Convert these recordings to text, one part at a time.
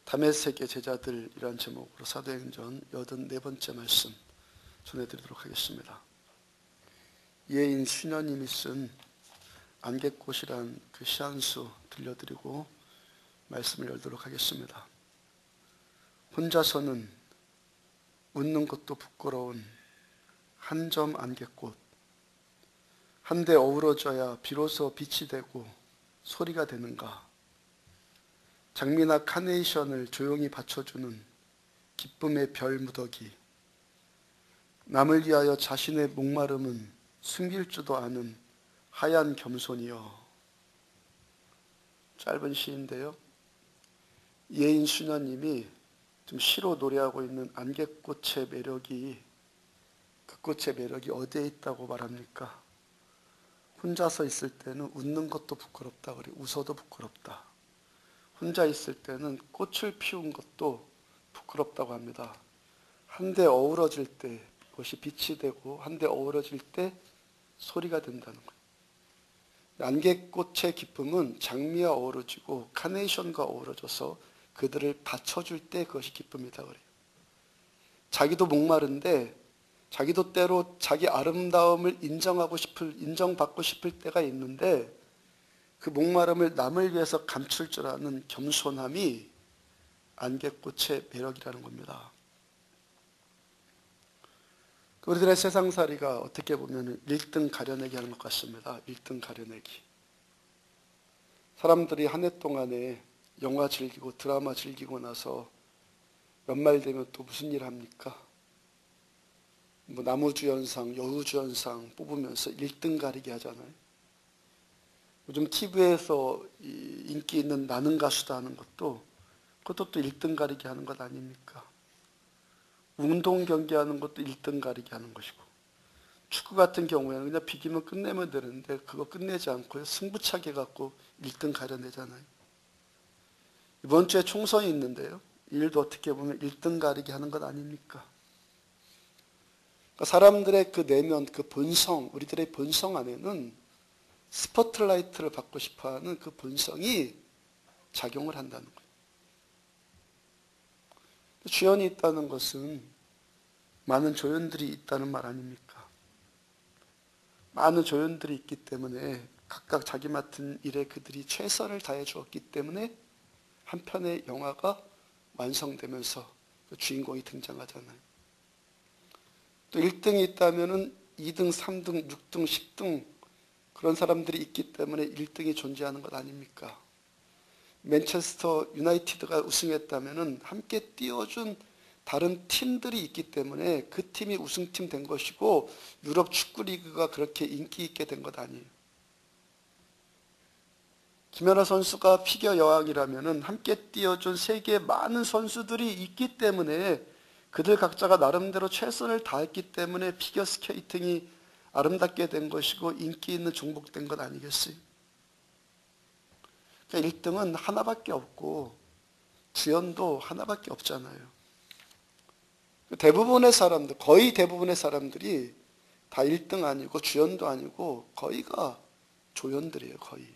다메섹의 제자들이란 제목으로 사도행전 84번째 말씀 전해드리도록 하겠습니다. 예인 수녀님이 쓴 안개꽃이란 그 시 한 수 들려드리고 말씀을 열도록 하겠습니다. 혼자서는 웃는 것도 부끄러운 한 점 안개꽃, 한데 어우러져야 비로소 빛이 되고 소리가 되는가. 장미나 카네이션을 조용히 받쳐주는 기쁨의 별 무더기, 남을 위하여 자신의 목마름은 숨길 줄도 아는 하얀 겸손이여. 짧은 시인데요, 예인 수녀님이 좀 시로 노래하고 있는 안개꽃의 매력이, 그 꽃의 매력이 어디에 있다고 말합니까? 혼자서 있을 때는 웃는 것도 부끄럽다, 그래 웃어도 부끄럽다. 혼자 있을 때는 꽃을 피운 것도 부끄럽다고 합니다. 한데 어우러질 때 그것이 빛이 되고 한데 어우러질 때 소리가 된다는 거예요. 안개꽃의 기쁨은 장미와 어우러지고 카네이션과 어우러져서 그들을 받쳐줄 때 그것이 기쁨이다 그래요. 자기도 목마른데 자기도 때로 자기 아름다움을 인정받고 싶을 때가 있는데 그 목마름을 남을 위해서 감출 줄 아는 겸손함이 안개꽃의 매력이라는 겁니다. 우리들의 세상살이가 어떻게 보면 1등 가려내기 하는 것 같습니다. 1등 가려내기. 사람들이 한 해 동안에 영화 즐기고 드라마 즐기고 나서 연말 되면 또 무슨 일 합니까? 남우주연상, 여우주연상 뽑으면서 1등 가리기 하잖아요. 요즘 TV에서 인기 있는 나는 가수다 하는 것도 그것도 또 1등 가리기 하는 것 아닙니까? 운동 경기하는 것도 1등 가리기 하는 것이고, 축구 같은 경우에는 그냥 비기면 끝내면 되는데 그거 끝내지 않고 승부차기 갖고 1등 가려내잖아요. 이번 주에 총선이 있는데요, 이 일도 어떻게 보면 1등 가리기 하는 것 아닙니까? 그러니까 사람들의 그 내면, 그 본성, 우리들의 본성 안에는 스포트라이트를 받고 싶어하는 그 본성이 작용을 한다는 거예요. 주연이 있다는 것은 많은 조연들이 있다는 말 아닙니까? 많은 조연들이 있기 때문에 각각 자기 맡은 일에 그들이 최선을 다해 주었기 때문에 한 편의 영화가 완성되면서 그 주인공이 등장하잖아요. 또 1등이 있다면 2등, 3등, 6등, 10등 그런 사람들이 있기 때문에 1등이 존재하는 것 아닙니까? 맨체스터 유나이티드가 우승했다면 함께 뛰어준 다른 팀들이 있기 때문에 그 팀이 우승팀 된 것이고 유럽 축구리그가 그렇게 인기 있게 된 것 아니에요. 김연아 선수가 피겨 여왕이라면 함께 뛰어준 세계의 많은 선수들이 있기 때문에 그들 각자가 나름대로 최선을 다했기 때문에 피겨 스케이팅이 아름답게 된 것이고 인기 있는 종목 된 것 아니겠어요? 그러니까 1등은 하나밖에 없고 주연도 하나밖에 없잖아요. 대부분의 사람들, 거의 대부분의 사람들이 다 1등 아니고 주연도 아니고 거의가 조연들이에요. 거의.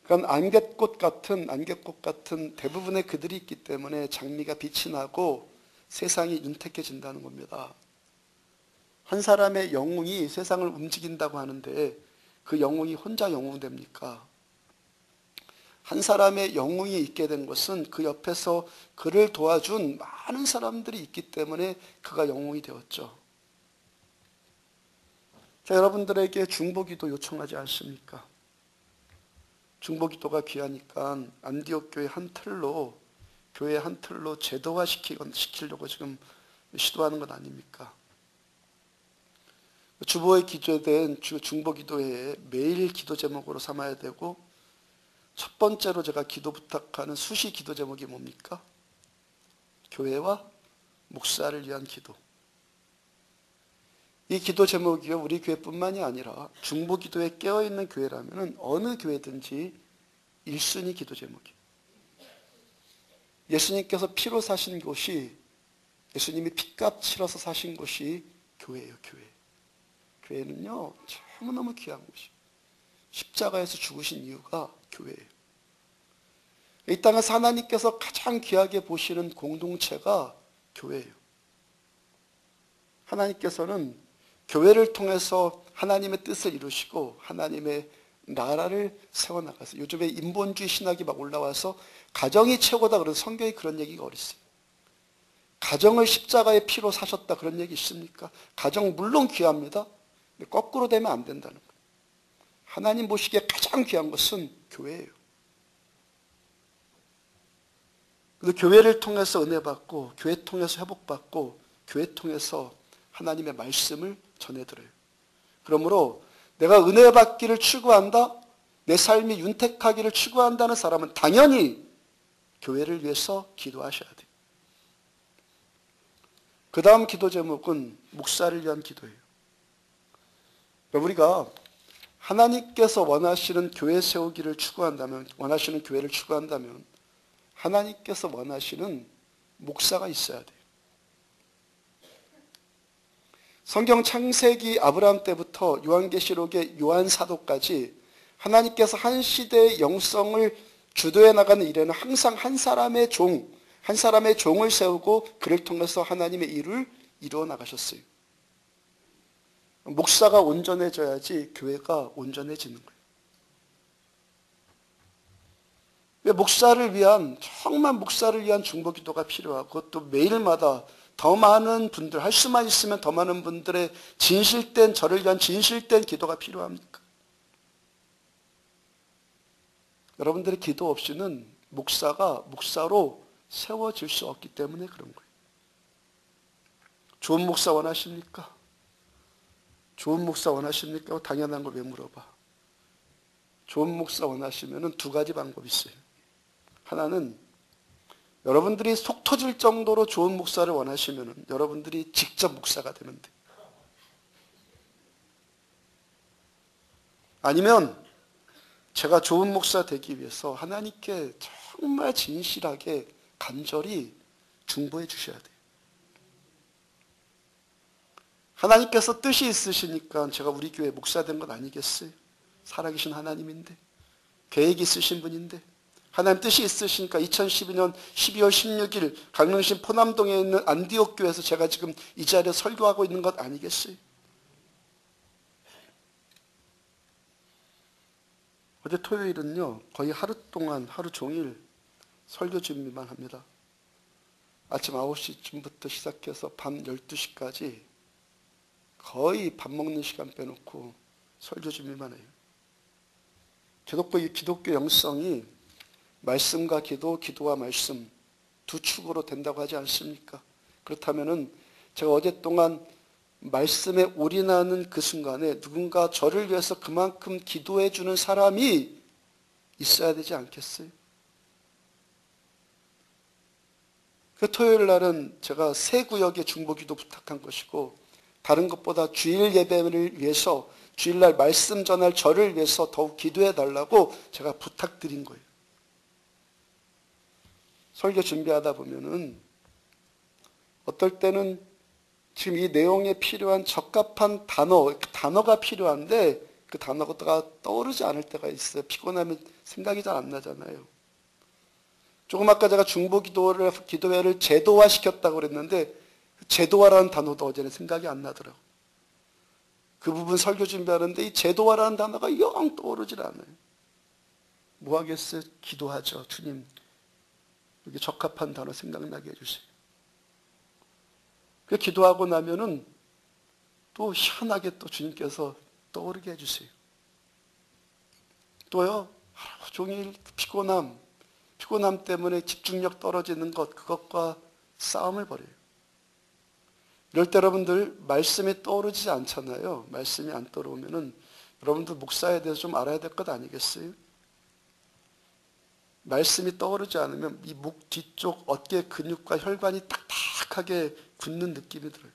그러니까 안개꽃 같은 대부분의 그들이 있기 때문에 장미가 빛이 나고 세상이 윤택해진다는 겁니다. 한 사람의 영웅이 세상을 움직인다고 하는데 그 영웅이 혼자 영웅 됩니까? 한 사람의 영웅이 있게 된 것은 그 옆에서 그를 도와준 많은 사람들이 있기 때문에 그가 영웅이 되었죠. 자, 여러분들에게 중보기도 요청하지 않습니까? 중보기도가 귀하니까 안디옥 교회 한 틀로, 교회 한 틀로 제도화 시키려고 지금 시도하는 것 아닙니까? 주보에 기재된 중보기도회에 매일 기도 제목으로 삼아야 되고, 첫 번째로 제가 기도 부탁하는 수시 기도 제목이 뭡니까? 교회와 목사를 위한 기도. 이 기도 제목이요, 우리 교회뿐만이 아니라 중보기도에 깨어있는 교회라면 어느 교회든지 1순위 기도 제목이에요. 예수님께서 피로 사신 곳이, 예수님이 핏값 치러서 사신 곳이 교회예요. 교회. 교회는요, 너무너무 귀한 곳이에요. 십자가에서 죽으신 이유가 교회예요. 이 땅에서 하나님께서 가장 귀하게 보시는 공동체가 교회예요. 하나님께서는 교회를 통해서 하나님의 뜻을 이루시고 하나님의 나라를 세워나가서, 요즘에 인본주의 신학이 막 올라와서 가정이 최고다 그런 성경에 그런 얘기가 어디 있어요? 가정을 십자가의 피로 사셨다 그런 얘기 있습니까? 가정 물론 귀합니다. 근데 거꾸로 되면 안 된다는 거예요. 하나님 보시기에 가장 귀한 것은 교회예요. 그래서 교회를 통해서 은혜 받고, 교회 통해서 회복받고, 교회 통해서 하나님의 말씀을 전해드려요. 그러므로 내가 은혜 받기를 추구한다, 내 삶이 윤택하기를 추구한다는 사람은 당연히 교회를 위해서 기도하셔야 돼요. 그 다음 기도 제목은 목사를 위한 기도예요. 우리가 하나님께서 원하시는 교회 세우기를 추구한다면, 원하시는 교회를 추구한다면 하나님께서 원하시는 목사가 있어야 돼요. 성경 창세기 아브라함 때부터 요한계시록의 요한 사도까지 하나님께서 한 시대의 영성을 주도해 나가는 일에는 항상 한 사람의 종을 세우고 그를 통해서 하나님의 일을 이루어 나가셨어요. 목사가 온전해져야지 교회가 온전해지는 거예요. 정말 목사를 위한 중보기도가 필요하고, 또 매일마다 더 많은 분들, 할 수만 있으면 더 많은 분들의 진실된, 저를 위한 진실된 기도가 필요합니까? 여러분들의 기도 없이는 목사가 목사로 세워질 수 없기 때문에 그런 거예요. 좋은 목사 원하십니까? 좋은 목사 원하십니까? 당연한 걸 왜 물어봐? 좋은 목사 원하시면 두 가지 방법이 있어요. 하나는 여러분들이 속 터질 정도로 좋은 목사를 원하시면 여러분들이 직접 목사가 되면 돼요. 아니면 제가 좋은 목사 되기 위해서 하나님께 정말 진실하게 간절히 중보해 주셔야 돼요. 하나님께서 뜻이 있으시니까 제가 우리 교회 목사 된 건 아니겠어요? 살아계신 하나님인데, 계획이 있으신 분인데, 하나님 뜻이 있으시니까 2012년 12월 16일 강릉시 포남동에 있는 안디옥 교회에서 제가 지금 이 자리에 설교하고 있는 것 아니겠어요? 어제 토요일은요, 거의 하루 동안, 하루 종일 설교 준비만 합니다. 아침 9시쯤부터 시작해서 밤 12시까지 거의 밥 먹는 시간 빼놓고 설교 준비만 해요. 기독교 영성이 말씀과 기도, 기도와 말씀 두 축으로 된다고 하지 않습니까? 그렇다면은 제가 어제 동안 말씀에 올인하는 그 순간에 누군가 저를 위해서 그만큼 기도해 주는 사람이 있어야 되지 않겠어요? 그 토요일 날은 제가 세 구역의 중보기도 부탁한 것이고, 다른 것보다 주일 예배를 위해서, 주일날 말씀 전할 저를 위해서 더욱 기도해 달라고 제가 부탁드린 거예요. 설교 준비하다 보면은 어떨 때는 지금 이 내용에 필요한 적합한 단어가 필요한데 그 단어가 떠오르지 않을 때가 있어요. 피곤하면 생각이 잘 안 나잖아요. 조금 아까 제가 기도회를 제도화 시켰다고 그랬는데 제도화라는 단어도 어제는 생각이 안 나더라고요. 그 부분 설교 준비하는데 이 제도화라는 단어가 영 떠오르질 않아요. 뭐 하겠어요? 기도하죠. 주님, 이렇게 적합한 단어 생각나게 해주세요. 그 기도하고 나면은 또 희한하게 또 주님께서 떠오르게 해주세요. 또요, 하루 종일 피곤함 때문에 집중력 떨어지는 그것과 싸움을 벌여요. 이럴 때 여러분들 말씀이 떠오르지 않잖아요. 말씀이 안 떠오르면은 여러분들 목사에 대해서 좀 알아야 될 것 아니겠어요? 말씀이 떠오르지 않으면 이 목 뒤쪽 어깨 근육과 혈관이 딱딱하게 굳는 느낌이 들어요.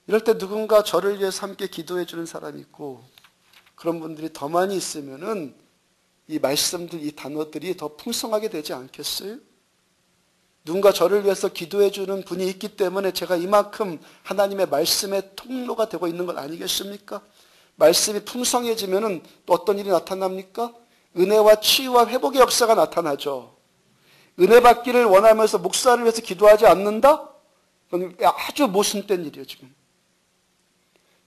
이럴 때 누군가 저를 위해서 함께 기도해 주는 사람이 있고, 그런 분들이 더 많이 있으면은 이 말씀들, 이 단어들이 더 풍성하게 되지 않겠어요? 누군가 저를 위해서 기도해 주는 분이 있기 때문에 제가 이만큼 하나님의 말씀의 통로가 되고 있는 것 아니겠습니까? 말씀이 풍성해지면은 또 어떤 일이 나타납니까? 은혜와 치유와 회복의 역사가 나타나죠. 은혜 받기를 원하면서 목사를 위해서 기도하지 않는다? 그건 아주 모순된 일이에요, 지금.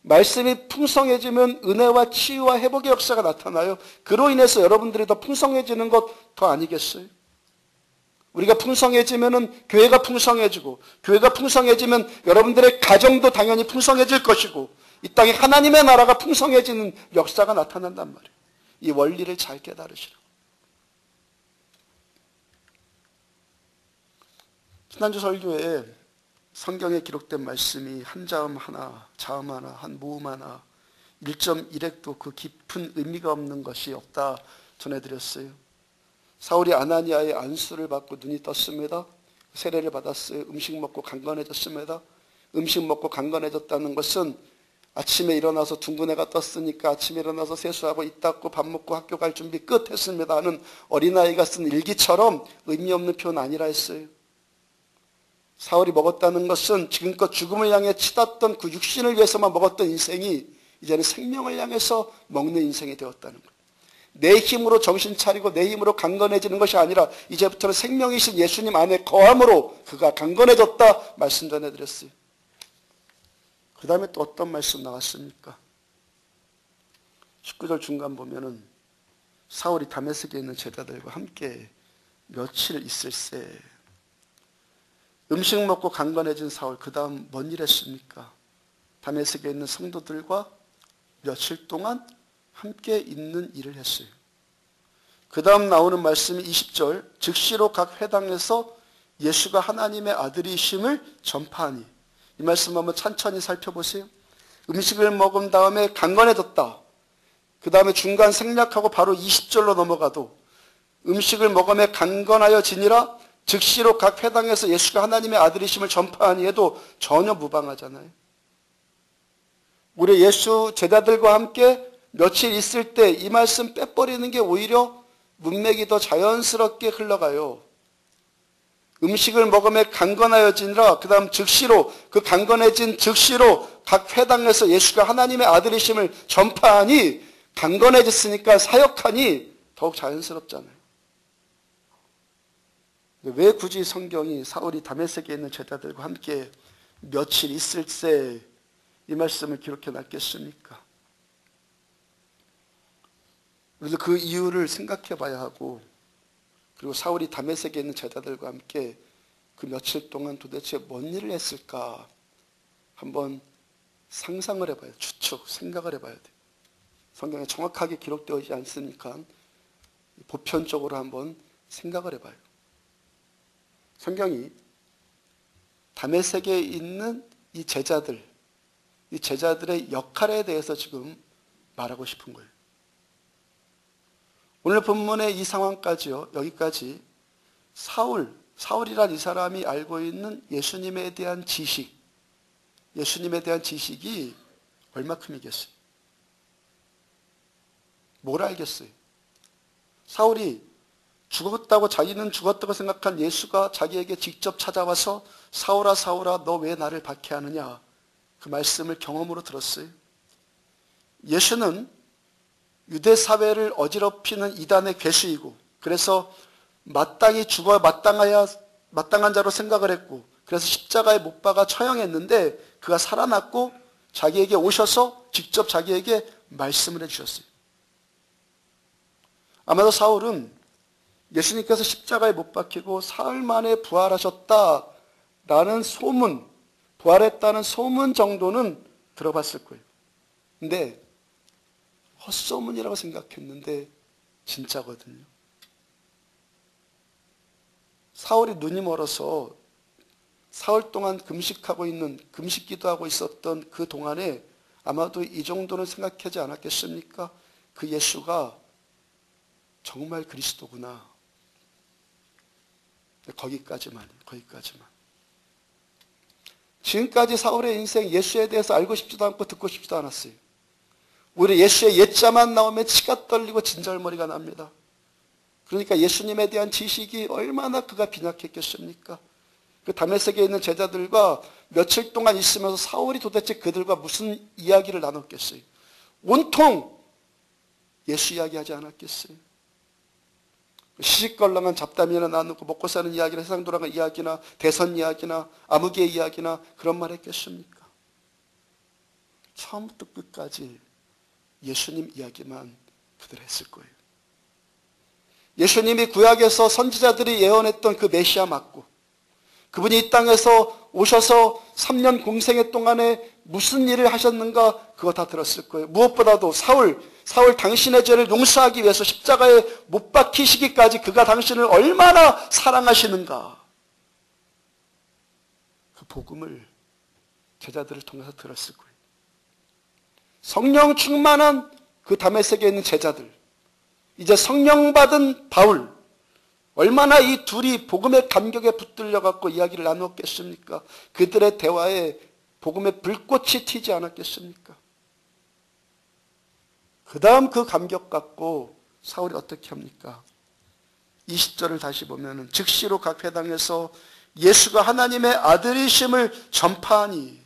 말씀이 풍성해지면 은혜와 치유와 회복의 역사가 나타나요. 그로 인해서 여러분들이 더 풍성해지는 것 더 아니겠어요? 우리가 풍성해지면 교회가 풍성해지고, 교회가 풍성해지면 여러분들의 가정도 당연히 풍성해질 것이고, 이 땅에 하나님의 나라가 풍성해지는 역사가 나타난단 말이에요. 이 원리를 잘 깨달으시라고. 지난주 설교에 성경에 기록된 말씀이 한 자음 하나, 자음 하나, 한 모음 하나, 1.1획도 그 깊은 의미가 없는 것이 없다 전해드렸어요. 사울이 아나니아의 안수를 받고 눈이 떴습니다. 세례를 받았어요. 음식 먹고 강건해졌습니다. 음식 먹고 강건해졌다는 것은 아침에 일어나서 둥근 해가 떴으니까 아침에 일어나서 세수하고 입 닦고 밥 먹고 학교 갈 준비 끝 했습니다 하는 어린아이가 쓴 일기처럼 의미 없는 표현 아니라 했어요. 사울이 먹었다는 것은 지금껏 죽음을 향해 치닫던 그 육신을 위해서만 먹었던 인생이 이제는 생명을 향해서 먹는 인생이 되었다는 거예요. 내 힘으로 정신 차리고 내 힘으로 강건해지는 것이 아니라 이제부터는 생명이신 예수님 안에 거함으로 그가 강건해졌다 말씀 전해드렸어요. 그 다음에 또 어떤 말씀 나왔습니까? 19절 중간 보면은 사울이 다메섹에 있는 제자들과 함께 며칠 있을새. 음식 먹고 강건해진 사울, 그 다음 뭔 일 했습니까? 다메섹에 있는 성도들과 며칠 동안 함께 있는 일을 했어요. 그 다음 나오는 말씀이 20절, 즉시로 각 회당에서 예수가 하나님의 아들이심을 전파하니. 이 말씀 한번 천천히 살펴보세요. 음식을 먹은 다음에 강건해졌다. 그 다음에 중간 생략하고 바로 20절로 넘어가도 음식을 먹으며 강건하여 지니라 즉시로 각 회당에서 예수가 하나님의 아들이심을 전파하니 해도 전혀 무방하잖아요. 우리 예수 제자들과 함께 며칠 있을 때 이 말씀 빼버리는 게 오히려 문맥이 더 자연스럽게 흘러가요. 음식을 먹으며 강건하여지니라. 그 다음 즉시로, 그 강건해진 즉시로 각 회당에서 예수가 하나님의 아들이심을 전파하니, 강건해졌으니까 사역하니 더욱 자연스럽잖아요. 왜 굳이 성경이 사울이 다메섹에 있는 제자들과 함께 며칠 있을새 이 말씀을 기록해 놨겠습니까? 그래서 그 이유를 생각해 봐야 하고, 그리고 사울이 다메섹에 있는 제자들과 함께 그 며칠 동안 도대체 뭔 일을 했을까 한번 상상을 해봐요. 추측, 생각을 해봐야 돼요. 성경에 정확하게 기록되어 있지 않으니까 보편적으로 한번 생각을 해봐요. 성경이 다메섹에 있는 이 제자들의 역할에 대해서 지금 말하고 싶은 거예요. 오늘 본문의 이 상황까지요, 여기까지 사울이란 이 사람이 알고 있는 예수님에 대한 지식, 예수님에 대한 지식이 얼마큼이겠어요? 뭘 알겠어요? 사울이 죽었다고, 자기는 죽었다고 생각한 예수가 자기에게 직접 찾아와서 사울아 사울아 너 왜 나를 박해하느냐, 그 말씀을 경험으로 들었어요. 예수는 유대 사회를 어지럽히는 이단의 괴수이고, 그래서 마땅히 죽어야 마땅한 자로 생각을 했고, 그래서 십자가에 못 박아 처형했는데 그가 살아났고 자기에게 오셔서 직접 자기에게 말씀을 해주셨어요. 아마도 사울은 예수님께서 십자가에 못 박히고 사흘 만에 부활하셨다라는 소문, 부활했다는 소문 정도는 들어봤을 거예요. 근데 헛소문이라고 생각했는데 진짜거든요. 사울이 눈이 멀어서 사흘 동안 금식 기도하고 있었던 그 동안에 아마도 이 정도는 생각하지 않았겠습니까? 그 예수가 정말 그리스도구나. 거기까지만. 지금까지 사울의 인생 예수에 대해서 알고 싶지도 않고 듣고 싶지도 않았어요. 오히려 예수의 옛자만 나오면 치가 떨리고 진절머리가 납니다. 그러니까 예수님에 대한 지식이 얼마나 그가 빈약했겠습니까? 그 다메섹에 있는 제자들과 며칠 동안 있으면서 사울이 도대체 그들과 무슨 이야기를 나눴겠어요? 온통 예수 이야기하지 않았겠어요? 시시껄렁한 잡담이나 나누고 먹고 사는 이야기나 세상 돌아가는 이야기나 대선 이야기나 암흑의 이야기나 그런 말 했겠습니까? 처음부터 끝까지 예수님 이야기만 그대로 했을 거예요. 예수님이 구약에서 선지자들이 예언했던 그 메시아 맞고, 그분이 이 땅에서 오셔서 3년 공생애 동안에 무슨 일을 하셨는가 그거 다 들었을 거예요. 무엇보다도 사울 당신의 죄를 용서하기 위해서 십자가에 못 박히시기까지 그가 당신을 얼마나 사랑하시는가, 그 복음을 제자들을 통해서 들었을 거예요. 성령 충만한 그 다메섹에 있는 제자들, 이제 성령 받은 바울, 얼마나 이 둘이 복음의 감격에 붙들려 갖고 이야기를 나누었겠습니까? 그들의 대화에 복음의 불꽃이 튀지 않았겠습니까? 그 다음 그 감격 갖고 사울이 어떻게 합니까? 20절을 다시 보면은 즉시로 각 회당에서 예수가 하나님의 아들이심을 전파하니,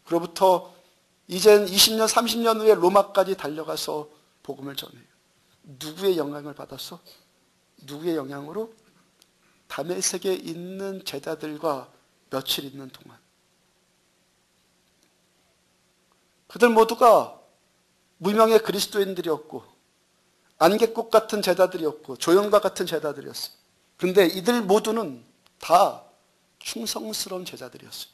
그로부터 이젠 20년 30년 후에 로마까지 달려가서 복음을 전해요. 누구의 영향을 받았어? 누구의 영향으로? 다메섹에 있는 제자들과 며칠 있는 동안 그들 모두가 무명의 그리스도인들이었고 안개꽃 같은 제자들이었고 조연과 같은 제자들이었어요. 그런데 이들 모두는 다 충성스러운 제자들이었어요.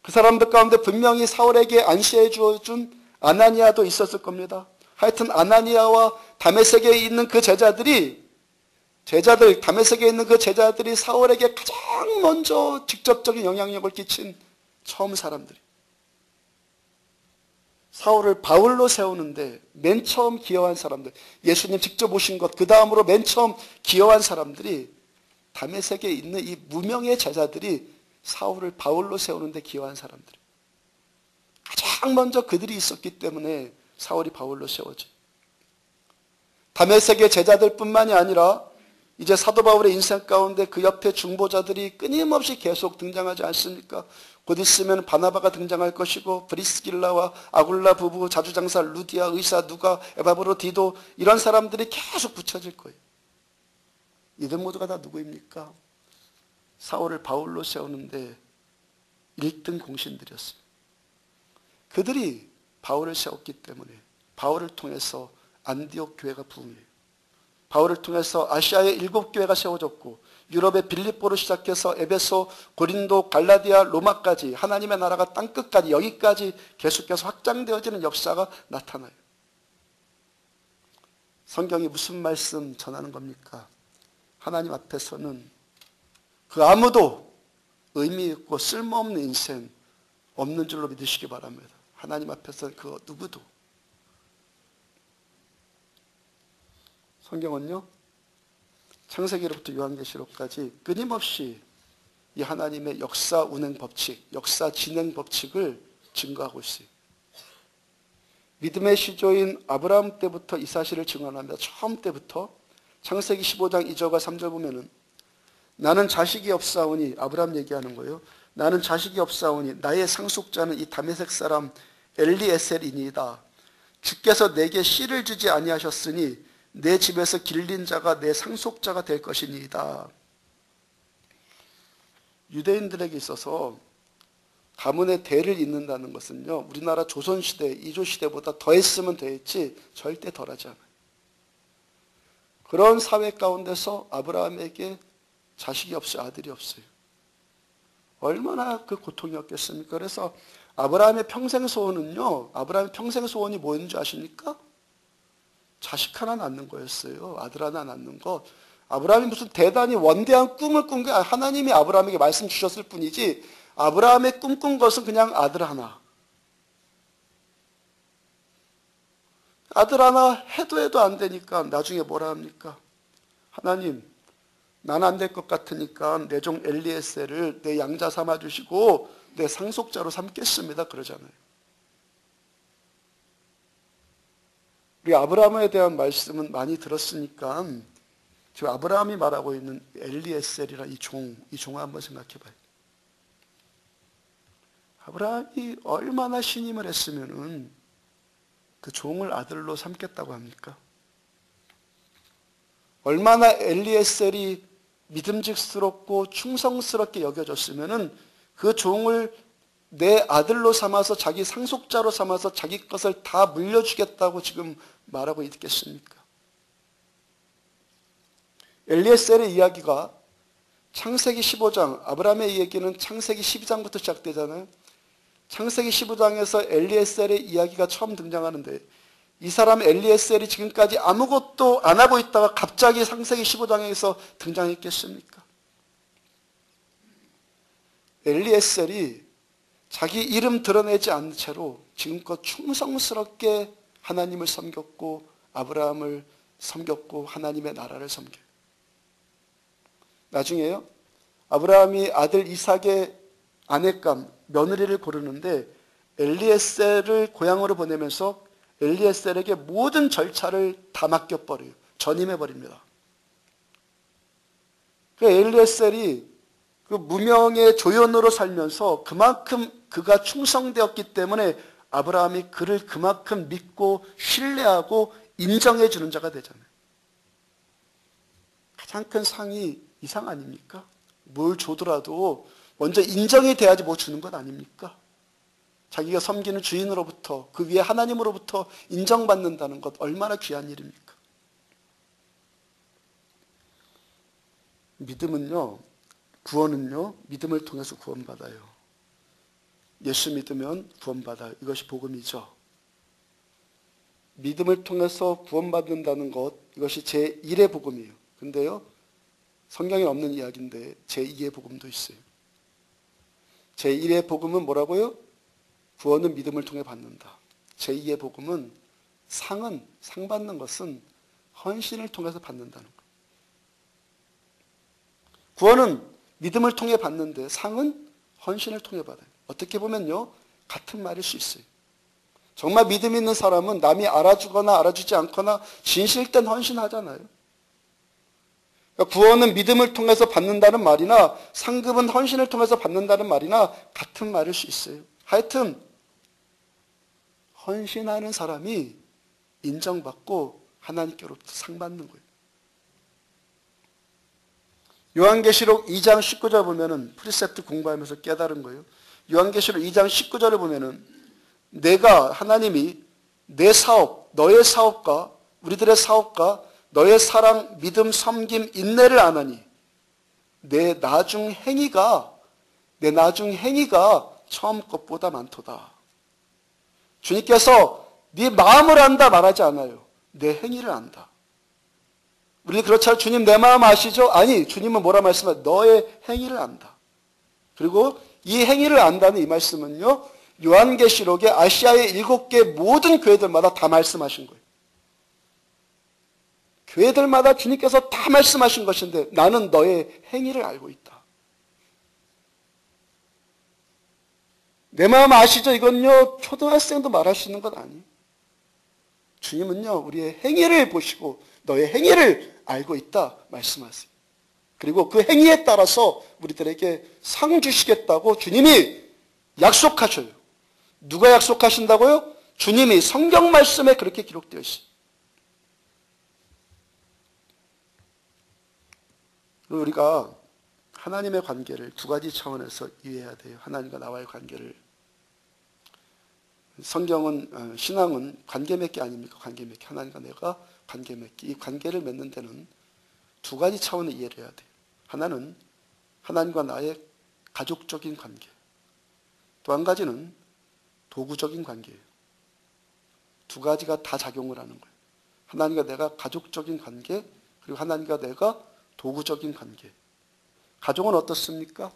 그 사람들 가운데 분명히 사울에게 안시해 주어준 아나니아도 있었을 겁니다. 하여튼 아나니아와 다메섹에 있는 그 제자들이 다메섹에 있는 그 제자들이 사울에게 가장 먼저 직접적인 영향력을 끼친 처음 사람들이, 사울을 바울로 세우는데 맨 처음 기여한 사람들, 예수님 직접 오신 것, 그 다음으로 맨 처음 기여한 사람들이 다메섹에 있는 이 무명의 제자들이 사울을 바울로 세우는데 기여한 사람들, 가장 먼저 그들이 있었기 때문에 사울이 바울로 세워져. 다메섹의 제자들뿐만이 아니라 이제 사도 바울의 인생 가운데 그 옆에 중보자들이 끊임없이 계속 등장하지 않습니까? 곧 있으면 바나바가 등장할 것이고 브리스길라와 아굴라 부부, 자주장사 루디아, 의사 누가, 에바브로 디도, 이런 사람들이 계속 붙여질 거예요. 이들 모두가 다 누구입니까? 사울을 바울로 세우는데 1등 공신들이었어요. 그들이 바울을 세웠기 때문에 바울을 통해서 안디옥 교회가 부흥해요. 바울을 통해서 아시아의 7교회가 세워졌고 유럽의 빌립보로 시작해서 에베소, 고린도, 갈라디아, 로마까지 하나님의 나라가 땅끝까지 여기까지 계속해서 확장되어지는 역사가 나타나요. 성경이 무슨 말씀 전하는 겁니까? 하나님 앞에서는 그 아무도 의미 있고 쓸모없는 인생 없는 줄로 믿으시기 바랍니다. 하나님 앞에서는 그 누구도. 성경은요, 창세기로부터 요한계시록까지 끊임없이 이 하나님의 역사 운행 법칙, 역사 진행 법칙을 증거하고 있어요. 믿음의 시조인 아브라함 때부터 이 사실을 증언합니다. 처음 때부터 창세기 15장 2절과 3절 보면은 나는 자식이 없사오니, 아브라함 얘기하는 거예요. 나는 자식이 없사오니 나의 상속자는 이 다메섹 사람 엘리에셀이니이다. 주께서 내게 씨를 주지 아니하셨으니 내 집에서 길린 자가 내 상속자가 될 것이니이다. 유대인들에게 있어서 가문의 대를 잇는다는 것은요, 우리나라 조선시대, 이조시대보다 더했으면 더했지 절대 덜하지 않아요. 그런 사회 가운데서 아브라함에게 자식이 없어요. 아들이 없어요. 얼마나 그 고통이었겠습니까? 그래서 아브라함의 평생 소원은요, 아브라함의 평생 소원이 뭐였는지 아십니까? 자식 하나 낳는 거였어요. 아들 하나 낳는 것. 아브라함이 무슨 대단히 원대한 꿈을 꾼 게 하나님이 아브라함에게 말씀 주셨을 뿐이지, 아브라함의 꿈꾼 것은 그냥 아들 하나. 아들 하나 해도 안 되니까 나중에 뭐라 합니까? 하나님, 난 안 될 것 같으니까 내 종 엘리에셀을 내 양자 삼아주시고 내 상속자로 삼겠습니다. 그러잖아요. 우리 아브라함에 대한 말씀은 많이 들었으니까 지금 아브라함이 말하고 있는 엘리에셀이라 이 종 한번 생각해 봐요. 아브라함이 얼마나 신임을 했으면은 그 종을 아들로 삼겠다고 합니까? 얼마나 엘리에셀이 믿음직스럽고 충성스럽게 여겨졌으면은 그 종을 내 아들로 삼아서 자기 상속자로 삼아서 자기 것을 다 물려주겠다고 지금 말하고 있겠습니까? 엘리에셀의 이야기가 창세기 15장, 아브라함의 얘기는 창세기 12장부터 시작되잖아요. 창세기 15장에서 엘리에셀의 이야기가 처음 등장하는데 이 사람 엘리에셀이 지금까지 아무것도 안 하고 있다가 갑자기 창세기 15장에서 등장했겠습니까? 엘리에셀이 자기 이름 드러내지 않는 채로 지금껏 충성스럽게 하나님을 섬겼고 아브라함을 섬겼고 하나님의 나라를 섬겨요. 나중에요. 아브라함이 아들 이삭의 아내감, 며느리를 고르는데 엘리에셀을 고향으로 보내면서 엘리에셀에게 모든 절차를 다 맡겨버려요. 전임해버립니다. 그 엘리에셀이 그 무명의 조연으로 살면서 그만큼 그가 충성되었기 때문에 아브라함이 그를 그만큼 믿고 신뢰하고 인정해 주는 자가 되잖아요. 가장 큰 상이 이 상 아닙니까? 뭘 줘더라도 먼저 인정이 돼야지 뭐 주는 것 아닙니까? 자기가 섬기는 주인으로부터 그 위에 하나님으로부터 인정받는다는 것 얼마나 귀한 일입니까? 믿음은요, 구원은요, 믿음을 통해서 구원받아요. 예수 믿으면 구원받아요. 이것이 복음이죠. 믿음을 통해서 구원받는다는 것, 이것이 제1의 복음이에요. 근데요, 성경에 없는 이야기인데 제2의 복음도 있어요. 제1의 복음은 뭐라고요? 구원은 믿음을 통해 받는다. 제2의 복음은 상 받는 것은 헌신을 통해서 받는다는 거예요. 구원은 믿음을 통해 받는데 상은 헌신을 통해 받아요. 어떻게 보면요, 같은 말일 수 있어요. 정말 믿음 있는 사람은 남이 알아주거나 알아주지 않거나 진실된 헌신하잖아요. 그러니까 구원은 믿음을 통해서 받는다는 말이나 상급은 헌신을 통해서 받는다는 말이나 같은 말일 수 있어요. 하여튼 헌신하는 사람이 인정받고 하나님께로부터 상 받는 거예요. 요한계시록 2장 19절 보면은 프리셉트 공부하면서 깨달은 거예요. 요한계시록 2장 19절을 보면은 내가 하나님이 내 사업, 너의 사업과 우리들의 사업과 너의 사랑, 믿음, 섬김, 인내를 아나니 내 나중 행위가 처음 것보다 많도다. 주님께서 네 마음을 안다 말하지 않아요. 내 행위를 안다. 우리 그렇잖아요. 주님 내 마음 아시죠? 아니, 주님은 뭐라 말씀하세요? 너의 행위를 안다. 그리고 이 행위를 안다는 이 말씀은요, 요한계시록의 아시아의 7개 모든 교회들마다 다 말씀하신 거예요. 교회들마다 주님께서 다 말씀하신 것인데 나는 너의 행위를 알고 있다. 내 마음 아시죠? 이건요, 초등학생도 말할 수 있는 것 아니에요. 주님은요, 우리의 행위를 보시고 너의 행위를 알고 있다 말씀하세요. 그리고 그 행위에 따라서 우리들에게 상 주시겠다고 주님이 약속하셔요. 누가 약속하신다고요? 주님이 성경 말씀에 그렇게 기록되어 있어요. 우리가 하나님의 관계를 두 가지 차원에서 이해해야 돼요. 하나님과 나와의 관계를. 성경은, 신앙은 관계 맺기 아닙니까? 관계 맺기. 하나님과 내가 관계 맺기. 이 관계를 맺는 데는 두 가지 차원을 이해를 해야 돼요. 하나는 하나님과 나의 가족적인 관계. 또 한 가지는 도구적인 관계예요. 두 가지가 다 작용을 하는 거예요. 하나님과 내가 가족적인 관계, 그리고 하나님과 내가 도구적인 관계. 가족은 어떻습니까?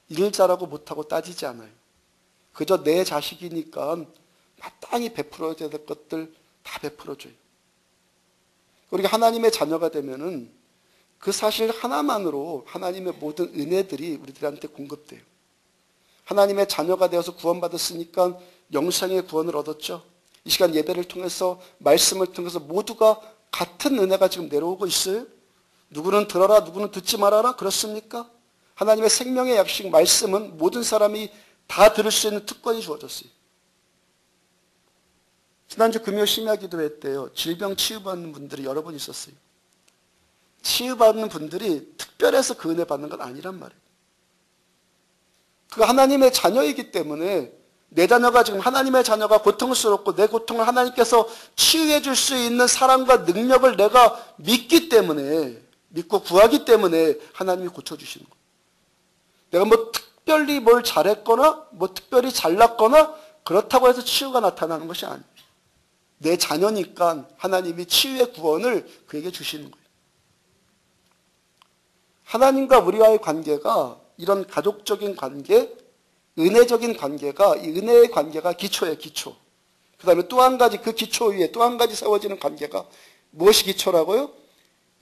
일 잘하고 못하고 따지지 않아요. 그저 내 자식이니까 마땅히 베풀어야 될 것들 다 베풀어줘요. 우리가 하나님의 자녀가 되면은 그 사실 하나만으로 하나님의 모든 은혜들이 우리들한테 공급돼요. 하나님의 자녀가 되어서 구원받았으니까 영생의 구원을 얻었죠. 이 시간 예배를 통해서 말씀을 통해서 모두가 같은 은혜가 지금 내려오고 있어요. 누구는 들어라, 누구는 듣지 말아라. 그렇습니까? 하나님의 생명의 약식 말씀은 모든 사람이 다 들을 수 있는 특권이 주어졌어요. 지난주 금요 심야 기도회 때요, 질병 치유받는 분들이 여러 분 있었어요. 치유받는 분들이 특별해서 그 은혜 받는 건 아니란 말이에요. 그 하나님의 자녀이기 때문에 내 자녀가 지금 하나님의 자녀가 고통스럽고 내 고통을 하나님께서 치유해 줄 수 있는 사랑과 능력을 내가 믿기 때문에, 믿고 구하기 때문에 하나님이 고쳐주시는 거예요. 내가 뭐 특별히 뭘 잘했거나 뭐 특별히 잘났거나 그렇다고 해서 치유가 나타나는 것이 아니에요. 내 자녀니까 하나님이 치유의 구원을 그에게 주시는 거예요. 하나님과 우리와의 관계가 이런 가족적인 관계, 은혜적인 관계가, 이 은혜의 관계가 기초예요, 기초. 그 다음에 또 한 가지, 그 기초 위에 또 한 가지 세워지는 관계가 무엇이 기초라고요?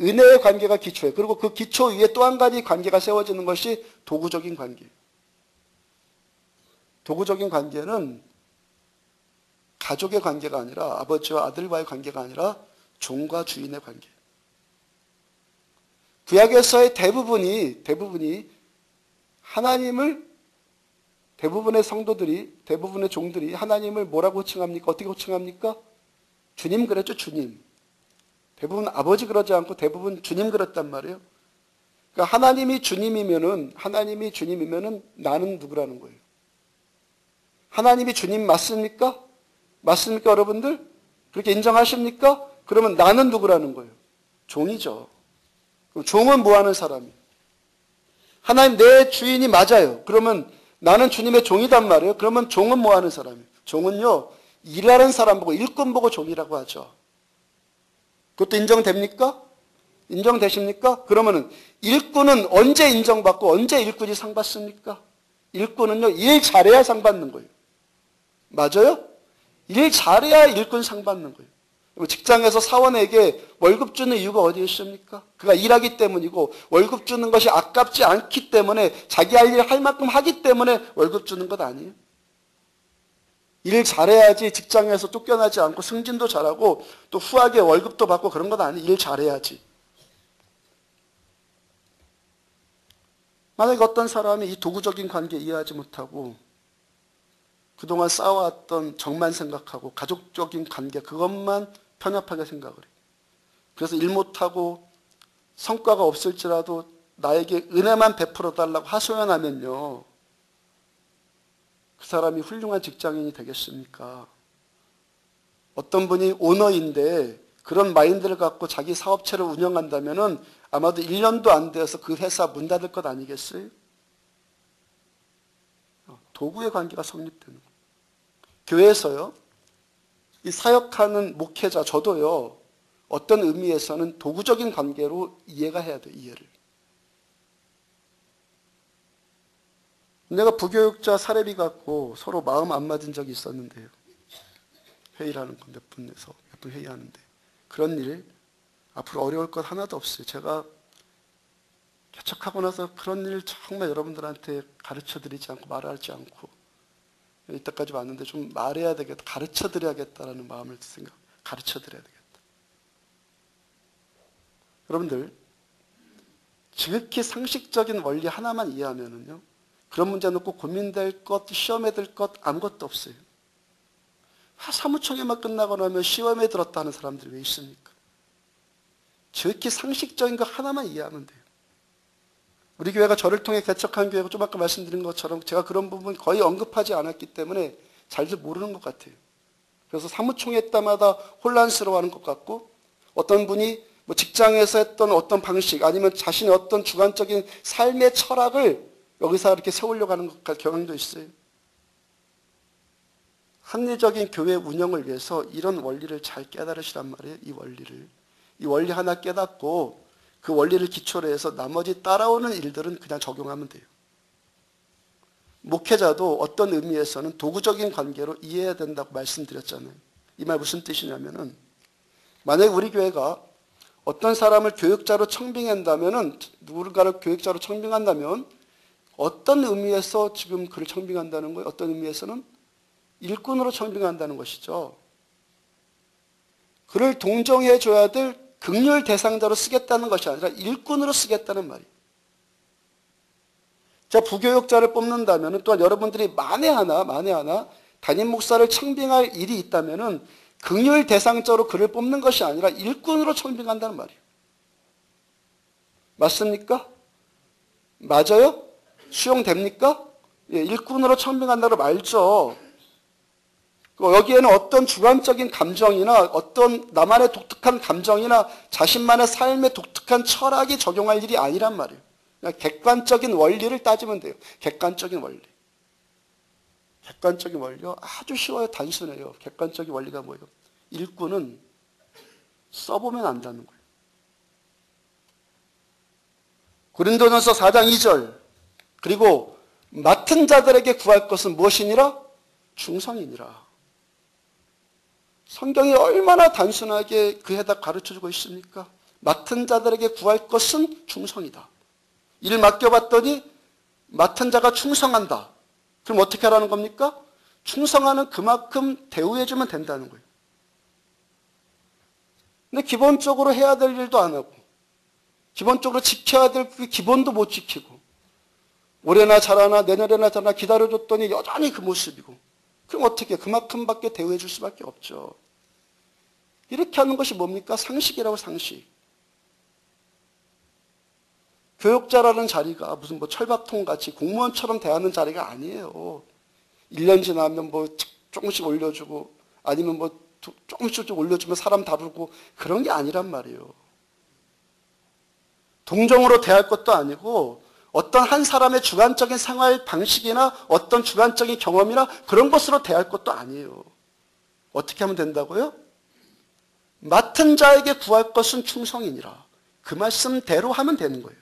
은혜의 관계가 기초예요. 그리고 그 기초 위에 또 한 가지 관계가 세워지는 것이 도구적인 관계예요. 도구적인 관계는 가족의 관계가 아니라, 아버지와 아들과의 관계가 아니라 종과 주인의 관계. 구약에서의 대부분이 하나님을, 대부분의 성도들이, 대부분의 종들이 하나님을 뭐라고 호칭합니까? 어떻게 호칭합니까? 주님 그랬죠, 주님. 대부분 아버지 그러지 않고 대부분 주님 그랬단 말이에요. 그러니까 하나님이 주님이면은 나는 누구라는 거예요. 하나님이 주님 맞습니까? 맞습니까, 여러분들? 그렇게 인정하십니까? 그러면 나는 누구라는 거예요? 종이죠. 그럼 종은 뭐 하는 사람이에요? 하나님 내 주인이 맞아요. 그러면 나는 주님의 종이단 말이에요. 그러면 종은 뭐 하는 사람이에요? 종은요, 일하는 사람 보고, 일꾼 보고 종이라고 하죠. 그것도 인정됩니까? 인정되십니까? 그러면은 일꾼은 언제 인정받고 언제 일꾼이 상 받습니까? 일꾼은요, 일 잘해야 상 받는 거예요. 맞아요? 일 잘해야 일꾼 상 받는 거예요. 직장에서 사원에게 월급 주는 이유가 어디에 있습니까? 그가 일하기 때문이고, 월급 주는 것이 아깝지 않기 때문에, 자기 할 일 할 만큼 하기 때문에 월급 주는 것 아니에요? 일 잘해야지 직장에서 쫓겨나지 않고 승진도 잘하고 또 후하게 월급도 받고 그런 건 아니에요. 일 잘해야지. 만약에 어떤 사람이 이 도구적인 관계 이해하지 못하고 그동안 쌓아왔던 정만 생각하고 가족적인 관계 그것만 편협하게 생각을 해요. 그래서 일 못하고 성과가 없을지라도 나에게 은혜만 베풀어 달라고 하소연하면요, 그 사람이 훌륭한 직장인이 되겠습니까? 어떤 분이 오너인데 그런 마인드를 갖고 자기 사업체를 운영한다면은 아마도 1년도 안 돼서 그 회사 문 닫을 것 아니겠어요? 도구의 관계가 성립되는 거예요. 교회에서요, 이 사역하는 목회자, 저도요, 어떤 의미에서는 도구적인 관계로 이해가 해야 돼요, 이해를. 내가 부교육자 사례비 갖고 서로 마음 안 맞은 적이 있었는데요. 회의를 하는 건 몇 분에서 몇 분 회의하는데 그런 일 앞으로 어려울 것 하나도 없어요. 제가 개척하고 나서 그런 일 정말 여러분들한테 가르쳐드리지 않고 말하지 않고 이때까지 왔는데 좀 말해야 되겠다, 가르쳐드려야겠다라는 마음을 생각, 가르쳐드려야 되겠다. 여러분들 지극히 상식적인 원리 하나만 이해하면은요, 그런 문제 놓고 고민될 것, 시험에 들 것 아무것도 없어요. 사무총회만 끝나고 나면 시험에 들었다 하는 사람들이 왜 있습니까? 지극히 상식적인 거 하나만 이해하면 돼요. 우리 교회가 저를 통해 개척한 교회고 좀 아까 말씀드린 것처럼 제가 그런 부분 거의 언급하지 않았기 때문에 잘들 모르는 것 같아요. 그래서 사무총회 때마다 혼란스러워하는 것 같고, 어떤 분이 뭐 직장에서 했던 어떤 방식 아니면 자신의 어떤 주관적인 삶의 철학을 여기서 이렇게 세우려고 하는 경향도 있어요. 합리적인 교회 운영을 위해서 이런 원리를 잘 깨달으시란 말이에요. 이 원리 하나 깨닫고 그 원리를 기초로 해서 나머지 따라오는 일들은 그냥 적용하면 돼요. 목회자도 어떤 의미에서는 도구적인 관계로 이해해야 된다고 말씀드렸잖아요. 이 말 무슨 뜻이냐면은, 만약에 우리 교회가 어떤 사람을 교육자로 청빙한다면은, 누군가를 교육자로 청빙한다면 어떤 의미에서 지금 그를 청빙한다는 거예요? 어떤 의미에서는 일꾼으로 청빙한다는 것이죠. 그를 동정해 줘야 될 긍휼 대상자로 쓰겠다는 것이 아니라 일꾼으로 쓰겠다는 말이에요. 자, 부교육자를 뽑는다면 또한 여러분들이 만에 하나 담임 목사를 청빙할 일이 있다면 긍휼 대상자로 그를 뽑는 것이 아니라 일꾼으로 청빙한다는 말이에요. 맞습니까? 맞아요? 수용됩니까? 예, 일꾼으로 청빙한다고 말죠. 여기에는 어떤 주관적인 감정이나 어떤 나만의 독특한 감정이나 자신만의 삶의 독특한 철학이 적용할 일이 아니란 말이에요. 그냥 객관적인 원리를 따지면 돼요. 객관적인 원리. 객관적인 원리요? 아주 쉬워요. 단순해요. 객관적인 원리가 뭐예요? 일꾼은 써보면 안다는 거예요. 고린도전서 4장 2절. 그리고 맡은 자들에게 구할 것은 무엇이니라? 충성이니라. 성경이 얼마나 단순하게 그 해답 가르쳐주고 있습니까? 맡은 자들에게 구할 것은 충성이다. 일 맡겨봤더니 맡은 자가 충성한다. 그럼 어떻게 하라는 겁니까? 충성하는 그만큼 대우해주면 된다는 거예요. 근데 기본적으로 해야 될 일도 안 하고 기본적으로 지켜야 될 그 기본도 못 지키고 올해나 잘하나 내년에나 잘하나 기다려줬더니 여전히 그 모습이고 그럼 어떻게 해요? 그만큼밖에 대우해 줄 수밖에 없죠. 이렇게 하는 것이 뭡니까? 상식이라고 상식. 교육자라는 자리가 무슨 뭐 철밥통 같이 공무원처럼 대하는 자리가 아니에요. 1년 지나면 뭐 조금씩 올려주고 아니면 뭐 조금씩 올려주면 사람 다루고 그런 게 아니란 말이에요. 동정으로 대할 것도 아니고 어떤 한 사람의 주관적인 생활 방식이나 어떤 주관적인 경험이나 그런 것으로 대할 것도 아니에요. 어떻게 하면 된다고요? 맡은 자에게 구할 것은 충성이니라. 그 말씀대로 하면 되는 거예요.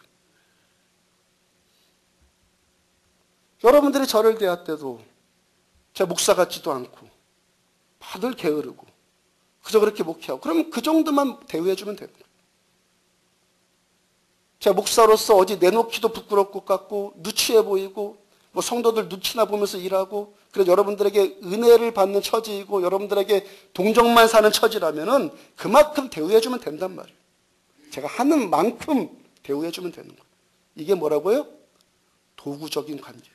여러분들이 저를 대할 때도 제가 목사 같지도 않고 다들 게으르고 그저 그렇게 목회하고 그러면 그 정도만 대우해주면 되는 거예요. 제가 목사로서 어디 내놓기도 부끄럽고 것 같고 누추해 보이고 뭐 성도들 눈치나 보면서 일하고 그래서 여러분들에게 은혜를 받는 처지이고 여러분들에게 동정만 사는 처지라면은 그만큼 대우해주면 된단 말이에요. 제가 하는 만큼 대우해주면 되는 거예요. 이게 뭐라고요? 도구적인 관계.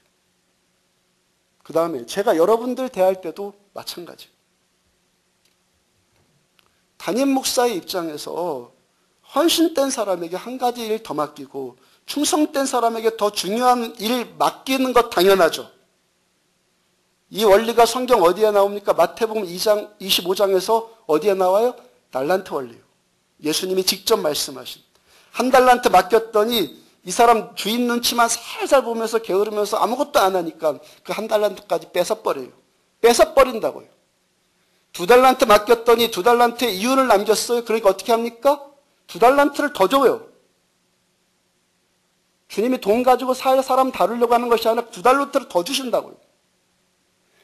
그 다음에 제가 여러분들 대할 때도 마찬가지. 담임 목사의 입장에서 헌신된 사람에게 한 가지 일 더 맡기고 충성된 사람에게 더 중요한 일 맡기는 것 당연하죠. 이 원리가 성경 어디에 나옵니까? 마태복음 2장 25장에서 어디에 나와요? 달란트 원리예요. 예수님이 직접 말씀하신. 한 달란트 맡겼더니 이 사람 주인 눈치만 살살 보면서 게으르면서 아무것도 안 하니까 그 한 달란트까지 뺏어버려요. 뺏어버린다고요. 2달란트 맡겼더니 2달란트의 이윤을 남겼어요. 그러니까 어떻게 합니까? 2달란트를 더 줘요. 주님이 돈 가지고 살 사람 다루려고 하는 것이 아니라 2달란트를 더 주신다고요.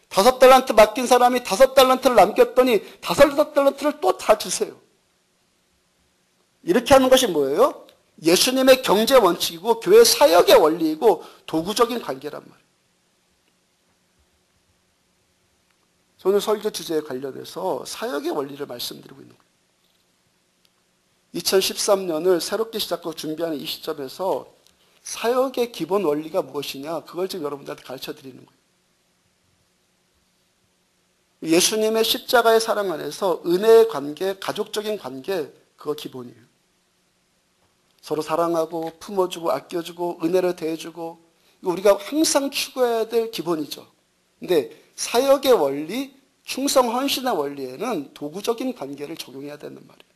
5달란트 맡긴 사람이 5달란트를 남겼더니 5달란트를 또 다 주세요. 이렇게 하는 것이 뭐예요? 예수님의 경제 원칙이고 교회 사역의 원리이고 도구적인 관계란 말이에요. 오늘 설교 주제에 관련해서 사역의 원리를 말씀드리고 있는 거예요. 2013년을 새롭게 시작하고 준비하는 이 시점에서 사역의 기본 원리가 무엇이냐 그걸 지금 여러분들한테 가르쳐 드리는 거예요. 예수님의 십자가의 사랑 안에서 은혜의 관계, 가족적인 관계 그거 기본이에요. 서로 사랑하고 품어주고 아껴주고 은혜를 대해주고 이거 우리가 항상 추구해야 될 기본이죠. 근데 사역의 원리, 충성 헌신의 원리에는 도구적인 관계를 적용해야 되는 말이에요.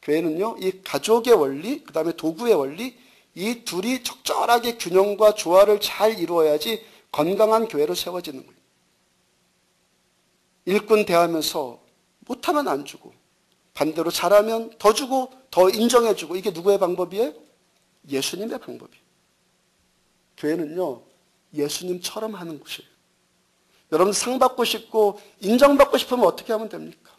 교회는요, 이 가족의 원리, 그 다음에 도구의 원리, 이 둘이 적절하게 균형과 조화를 잘 이루어야지 건강한 교회로 세워지는 거예요. 일꾼 대하면서 못하면 안 주고, 반대로 잘하면 더 주고, 더 인정해주고, 이게 누구의 방법이에요? 예수님의 방법이에요. 교회는요, 예수님처럼 하는 곳이에요. 여러분 상 받고 싶고, 인정받고 싶으면 어떻게 하면 됩니까?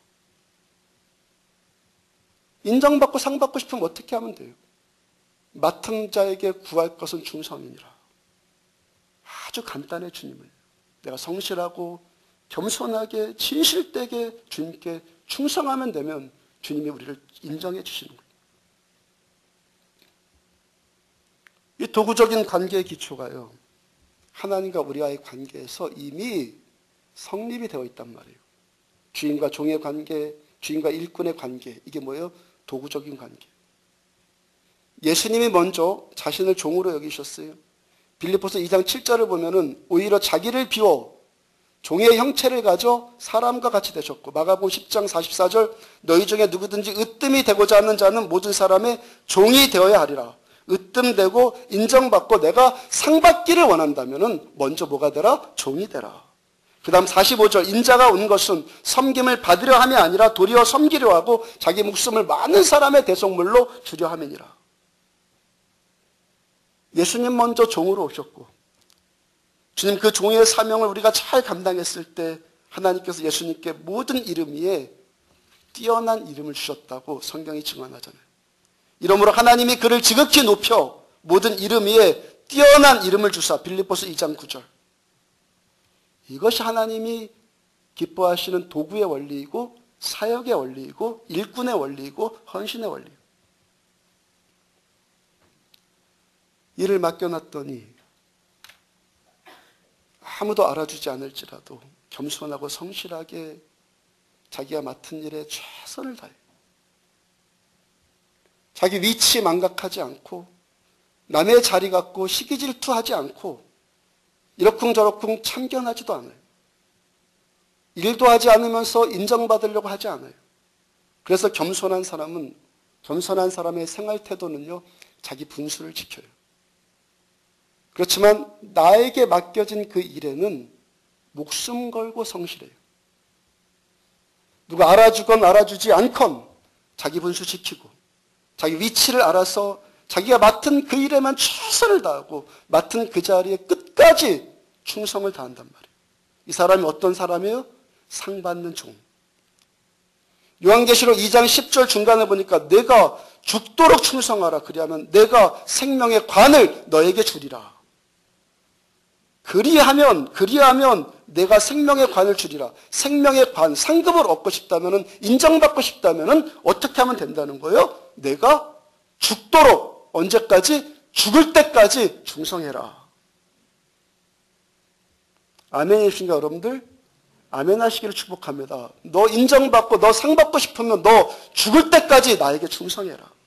인정받고 상 받고 싶으면 어떻게 하면 돼요? 맡은 자에게 구할 것은 충성이니라. 아주 간단해 주님을. 내가 성실하고 겸손하게 진실되게 주님께 충성하면 되면 주님이 우리를 인정해 주시는 거예요. 이 도구적인 관계의 기초가요. 하나님과 우리와의 관계에서 이미 성립이 되어 있단 말이에요. 주인과 종의 관계, 주인과 일꾼의 관계. 이게 뭐예요? 도구적인 관계. 예수님이 먼저 자신을 종으로 여기셨어요. 빌립보서 2장 7절을 보면은 오히려 자기를 비워 종의 형체를 가져 사람과 같이 되셨고, 마가복음 10장 44절 너희 중에 누구든지 으뜸이 되고자 하는 자는 모든 사람의 종이 되어야 하리라. 으뜸되고 인정받고 내가 상 받기를 원한다면은 먼저 뭐가 되라? 종이 되라. 그 다음 45절 인자가 온 것은 섬김을 받으려 함이 아니라 도리어 섬기려 하고 자기 목숨을 많은 사람의 대속물로 주려 함이니라. 예수님 먼저 종으로 오셨고, 주님 그 종의 사명을 우리가 잘 감당했을 때 하나님께서 예수님께 모든 이름 위에 뛰어난 이름을 주셨다고 성경이 증언하잖아요. 이러므로 하나님이 그를 지극히 높여 모든 이름 위에 뛰어난 이름을 주사. 빌립보서 2장 9절. 이것이 하나님이 기뻐하시는 도구의 원리이고 사역의 원리이고 일꾼의 원리이고 헌신의 원리이고. 일을 맡겨놨더니 아무도 알아주지 않을지라도 겸손하고 성실하게 자기가 맡은 일에 최선을 다해. 자기 위치 망각하지 않고 남의 자리 갖고 시기 질투하지 않고 이러쿵저러쿵 참견하지도 않아요. 일도 하지 않으면서 인정받으려고 하지 않아요. 그래서 겸손한 사람의 생활 태도는요, 자기 분수를 지켜요. 그렇지만 나에게 맡겨진 그 일에는 목숨 걸고 성실해요. 누가 알아주건 알아주지 않건 자기 분수 지키고 자기 위치를 알아서 자기가 맡은 그 일에만 최선을 다하고 맡은 그 자리에 끝까지 충성을 다한단 말이에요. 이 사람이 어떤 사람이에요? 상 받는 종. 요한계시록 2장 10절 중간에 보니까 내가 죽도록 충성하라. 그리하면 내가 생명의 관을 너에게 주리라. 그리하면 내가 생명의 관을 주리라. 생명의 관, 상급을 얻고 싶다면, 인정받고 싶다면 어떻게 하면 된다는 거예요? 내가 죽도록, 언제까지? 죽을 때까지 충성해라. 아멘이신가 여러분들? 아멘 하시기를 축복합니다. 너 인정받고 너 상 받고 싶으면 너 죽을 때까지 나에게 충성해라.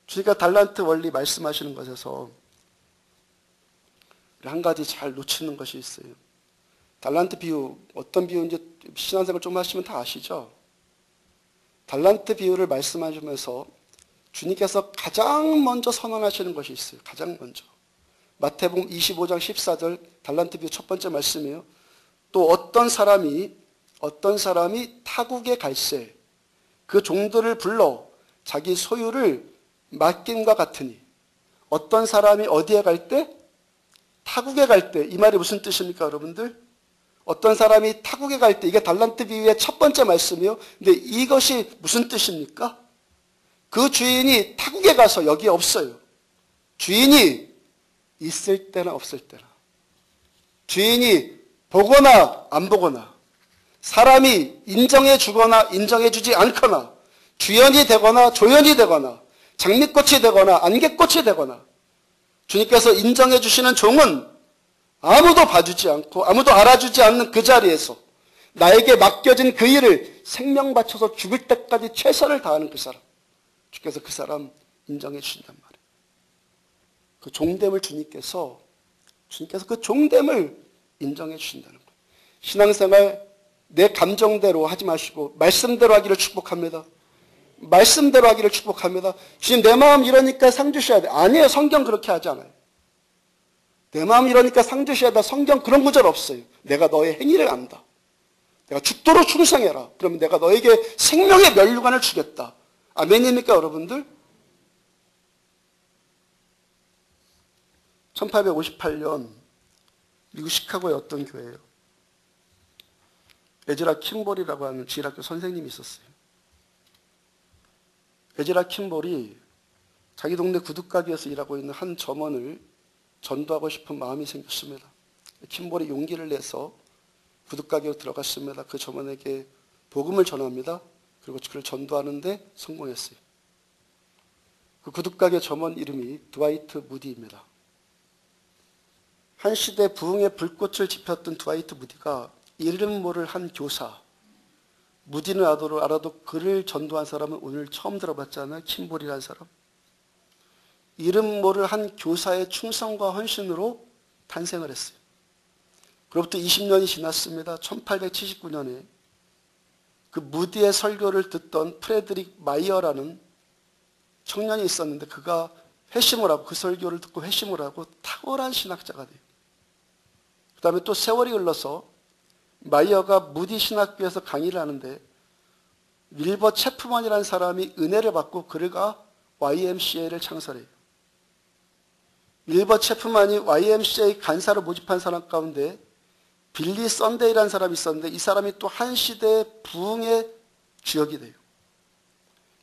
주님과 달란트 원리 말씀하시는 것에서 한 가지 잘 놓치는 것이 있어요. 달란트 비유, 어떤 비유인지 신앙생활 좀 하시면 다 아시죠? 달란트 비유를 말씀하시면서 주님께서 가장 먼저 선언하시는 것이 있어요. 가장 먼저. 마태복음 25장 14절 달란트 비유 첫 번째 말씀이에요. 또 어떤 사람이 타국에 갈새 그 종들을 불러 자기 소유를 맡김과 같으니. 어떤 사람이 어디에 갈 때? 타국에 갈 때. 이 말이 무슨 뜻입니까 여러분들? 어떤 사람이 타국에 갈 때, 이게 달란트 비유의 첫 번째 말씀이에요. 근데 이것이 무슨 뜻입니까? 그 주인이 타국에 가서 여기에 없어요. 주인이 있을 때나 없을 때나, 주인이 보거나 안 보거나, 사람이 인정해 주거나 인정해 주지 않거나, 주연이 되거나 조연이 되거나, 장미꽃이 되거나 안개꽃이 되거나, 주님께서 인정해 주시는 종은 아무도 봐주지 않고 아무도 알아주지 않는 그 자리에서 나에게 맡겨진 그 일을 생명 바쳐서 죽을 때까지 최선을 다하는 그 사람, 주께서 그 사람 인정해 주신단 말이에요. 그 종됨을 주님께서 그 종됨을 인정해 주신다는 거예요. 신앙생활 내 감정대로 하지 마시고 말씀대로 하기를 축복합니다. 말씀대로 하기를 축복합니다. 주님 내 마음 이러니까 상 주셔야 돼. 아니에요. 성경 그렇게 하지 않아요. 내 마음 이러니까 상 주셔야 돼. 성경 그런 구절 없어요. 내가 너의 행위를 안다. 내가 죽도록 충성해라. 그러면 내가 너에게 생명의 면류관을 주겠다. 아멘입니까 여러분들? 1858년 미국 시카고의 어떤 교회예요. 에즈라 킴볼이라고 하는 주일학교 선생님이 있었어요. 에즈라 킴볼이 자기 동네 구두가게에서 일하고 있는 한 점원을 전도하고 싶은 마음이 생겼습니다. 킴볼이 용기를 내서 구두가게로 들어갔습니다. 그 점원에게 복음을 전합니다. 그리고 그를 전도하는데 성공했어요. 그 구두가게 점원 이름이 드와이트 무디입니다. 한 시대 부흥의 불꽃을 지폈던 드와이트 무디가 이름 모를 한 교사, 무디는 알아도 그를 전도한 사람은 오늘 처음 들어봤잖아요. 킴볼이라는 사람. 이름 모를 한 교사의 충성과 헌신으로 탄생을 했어요. 그로부터 20년이 지났습니다. 1879년에 그 무디의 설교를 듣던 프레드릭 마이어라는 청년이 있었는데 그가 회심을 하고 그 설교를 듣고 회심을 하고 탁월한 신학자가 돼요. 그 다음에 또 세월이 흘러서 마이어가 무디 신학교에서 강의를 하는데 윌버 체프먼이라는 사람이 은혜를 받고 그가 YMCA를 창설해요. 윌버 체프먼이 YMCA 간사로 모집한 사람 가운데 빌리 썬데이라는 사람이 있었는데 이 사람이 또 한 시대의 부흥의 주역이 돼요.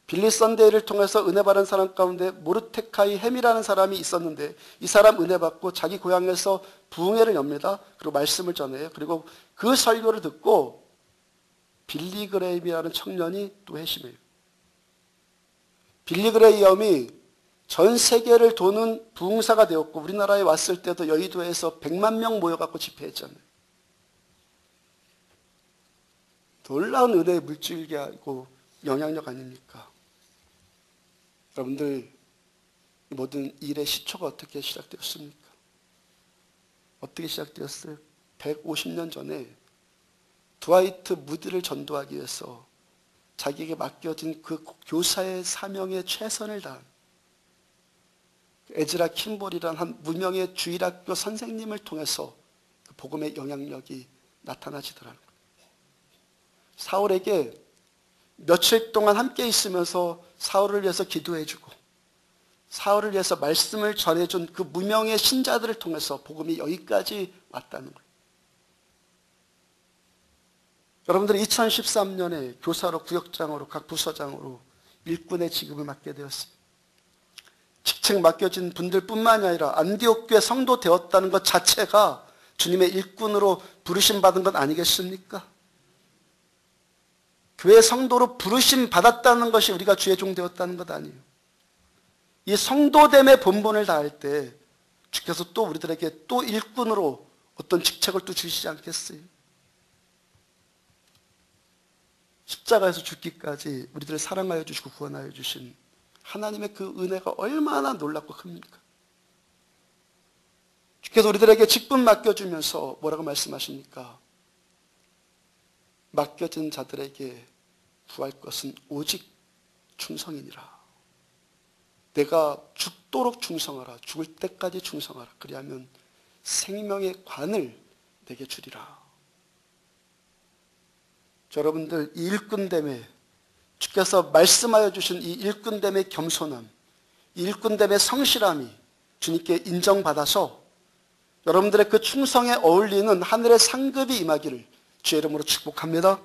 빌리 썬데이를 통해서 은혜 받은 사람 가운데 모르테카이 햄이라는 사람이 있었는데 이 사람 은혜 받고 자기 고향에서 부흥회를 엽니다. 그리고 말씀을 전해요. 그리고 그 설교를 듣고 빌리 그레이엄이라는 청년이 또 회심해요. 빌리 그레이엄이 전 세계를 도는 부흥사가 되었고 우리나라에 왔을 때도 여의도에서 100만 명 모여갖고 집회했잖아요. 놀라운 은혜의 물줄기하고 영향력 아닙니까? 여러분들 모든 일의 시초가 어떻게 시작되었습니까? 어떻게 시작되었어요? 150년 전에 드와이트 무디를 전도하기 위해서 자기에게 맡겨진 그 교사의 사명에 최선을 다한 에즈라 킴볼이라는 한 무명의 주일학교 선생님을 통해서 그 복음의 영향력이 나타나지더라는 거예요. 사울에게 며칠 동안 함께 있으면서 사울을 위해서 기도해주고 사울을 위해서 말씀을 전해준 그 무명의 신자들을 통해서 복음이 여기까지 왔다는 거예요. 여러분들이 2013년에 교사로 구역장으로 각 부서장으로 일꾼의 직업을 맡게 되었어요. 직책 맡겨진 분들뿐만이 아니라 안디옥 교회 성도 되었다는 것 자체가 주님의 일꾼으로 부르심 받은 것 아니겠습니까? 교회 성도로 부르심 받았다는 것이 우리가 주의 종 되었다는 것 아니에요. 이 성도됨의 본분을 다할 때 주께서 또 우리들에게 또 일꾼으로 어떤 직책을 또 주시지 않겠어요? 십자가에서 죽기까지 우리들을 사랑하여 주시고 구원하여 주신 하나님의 그 은혜가 얼마나 놀랍고 큽니까? 주께서 우리들에게 직분 맡겨주면서 뭐라고 말씀하십니까? 맡겨진 자들에게 구할 것은 오직 충성이니라. 내가 죽도록 충성하라. 죽을 때까지 충성하라. 그리하면 생명의 관을 내게 주리라. 여러분들 이 일꾼됨에 주께서 말씀하여 주신 이 일꾼됨의 겸손함, 이 일꾼됨의 성실함이 주님께 인정받아서 여러분들의 그 충성에 어울리는 하늘의 상급이 임하기를 주의 이름으로 축복합니다.